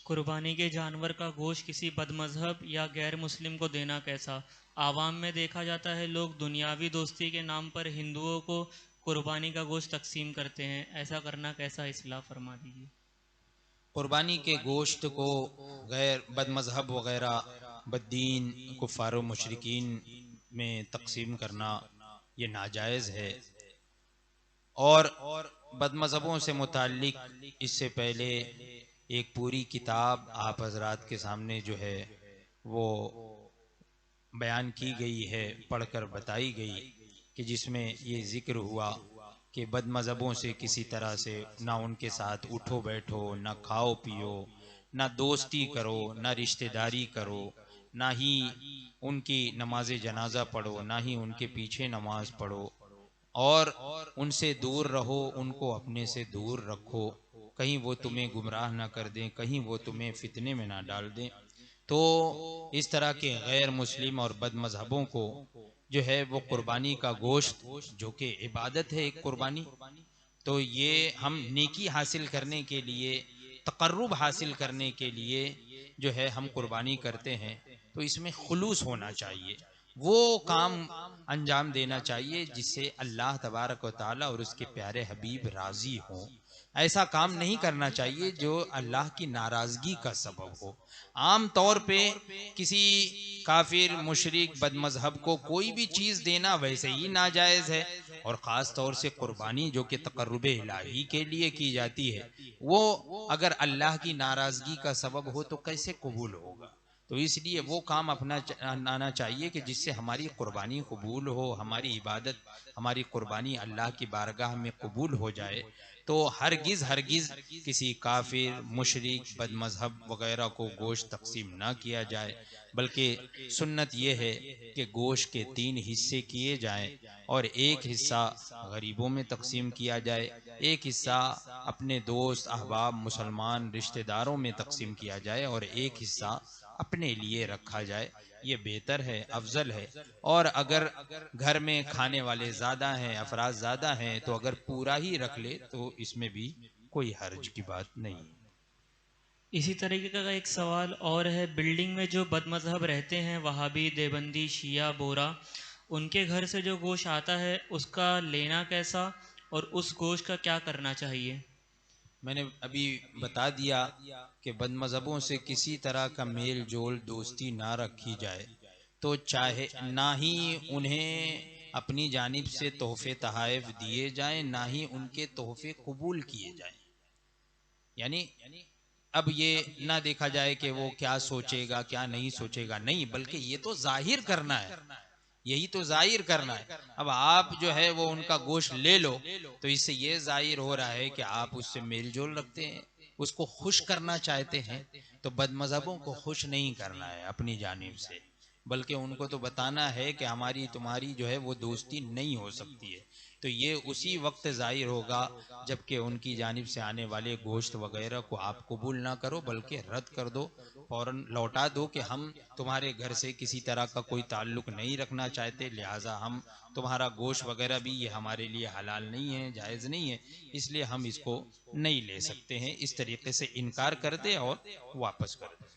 قربانی کے جانور کا گوشت کسی بدمذہب یا غیر مسلم کو دینا کیسا؟ عوام میں دیکھا جاتا ہے لوگ دنیاوی دوستی کے نام پر ہندوؤں کو قربانی کا گوشت تقسیم کرتے ہیں، ایسا کرنا کیسا؟ اصلاح فرما دیجیے۔ قربانی کے گوشت کو غیر بد مذہب وغیرہ بددین کفار و مشرکین میں تقسیم کرنا یہ ناجائز ہے، اور بد مذہبوں سے متعلق اس سے پہلے ایک پوری کتاب آپ حضرات کے سامنے جو ہے وہ بیان کی گئی ہے، پڑھ کر بتائی گئی، کہ جس میں یہ ذکر ہوا کہ بد مذہبوں سے کسی طرح سے نہ ان کے ساتھ اٹھو بیٹھو، نہ کھاؤ پیو، نہ دوستی کرو، نہ رشتہ داری کرو، نہ ہی ان کی نماز جنازہ پڑھو، نہ ہی ان کے پیچھے نماز پڑھو، اور ان سے دور رہو، ان کو اپنے سے دور رکھو، کہیں وہ تمہیں گمراہ نہ کر دیں، کہیں وہ تمہیں فتنے میں نہ ڈال دیں۔ تو اس طرح کے غیر مسلم اور بد مذہبوں کو جو ہے وہ قربانی کا گوشت، جو کہ عبادت ہے ایک قربانی، تو یہ ہم نیکی حاصل کرنے کے لیے، تقرب حاصل کرنے کے لیے جو ہے ہم قربانی کرتے ہیں، تو اس میں خلوص ہونا چاہیے، وہ کام انجام دینا چاہیے جس سے اللہ تبارک و تعالی اور اس کے پیارے حبیب راضی ہوں۔ ایسا کام نہیں کرنا چاہیے جو اللہ کی ناراضگی کا سبب ہو۔ عام طور پہ کسی کافر مشرک بد مذہب کو کوئی بھی چیز دینا ویسے ہی ناجائز ہے، اور خاص طور سے قربانی جو کہ تقرب الہی کے لیے کی جاتی ہے، وہ اگر اللہ کی ناراضگی کا سبب ہو تو کیسے قبول ہوگا؟ تو اس لیے وہ کام اپنانا چاہیے کہ جس سے ہماری قربانی قبول ہو، ہماری عبادت، ہماری قربانی اللہ کی بارگاہ میں قبول ہو جائے۔ تو ہرگز ہرگز کسی کافر مشرک بد مذہب وغیرہ کو گوشت تقسیم نہ کیا جائے، بلکہ سنت یہ ہے کہ گوشت کے 3 حصے کیے جائیں، اور ایک حصہ غریبوں میں تقسیم کیا جائے، ایک حصہ اپنے دوست احباب مسلمان رشتہ داروں میں تقسیم کیا جائے، اور ایک حصہ اپنے لیے رکھا جائے۔ یہ بہتر ہے، افضل ہے۔ اور اگر گھر میں کھانے والے زیادہ ہیں، افراد زیادہ ہیں، تو اگر پورا ہی رکھ لے تو اس میں بھی کوئی حرج کی بات نہیں۔ اسی طریقے کا ایک سوال اور ہے، بلڈنگ میں جو بد مذہب رہتے ہیں، وہابی، دیوبندی، شیعہ، بورا، ان کے گھر سے جو گوشت آتا ہے اس کا لینا کیسا اور اس گوشت کا کیا کرنا چاہیے؟ میں نے ابھی بتا دیا کہ بد مذہبوں سے کسی طرح کا میل جول دوستی نہ رکھی جائے، تو چاہے نہ ہی انہیں اپنی جانب سے تحفے تحائف دیے جائیں، نہ ہی ان کے تحفے قبول کیے جائیں۔ یعنی اب یہ نہ دیکھا جائے کہ وہ کیا سوچے گا کیا نہیں سوچے گا، نہیں، بلکہ یہ تو ظاہر کرنا ہے، یہی تو ظاہر کرنا ہے۔ اب آپ جو ہے وہ ان کا گوشت لے لو، تو اس سے یہ ظاہر ہو رہا ہے کہ آپ اس سے میل جول رکھتے ہیں، اس کو خوش کرنا چاہتے ہیں۔ تو بد مذہبوں کو خوش نہیں کرنا ہے اپنی جانب سے، بلکہ ان کو تو بتانا ہے کہ ہماری تمہاری جو ہے وہ دوستی نہیں ہو سکتی ہے۔ تو یہ اسی وقت ظاہر ہوگا جبکہ ان کی جانب سے آنے والے گوشت وغیرہ کو آپ قبول نہ کرو، بلکہ رد کر دو، فوراً لوٹا دو کہ ہم تمہارے گھر سے کسی طرح کا کوئی تعلق نہیں رکھنا چاہتے، لہٰذا ہم تمہارا گوشت وغیرہ بھی یہ ہمارے لیے حلال نہیں ہے، جائز نہیں ہے، اس لیے ہم اس کو نہیں لے سکتے ہیں۔ اس طریقے سے انکار کر دے اور واپس کر دے۔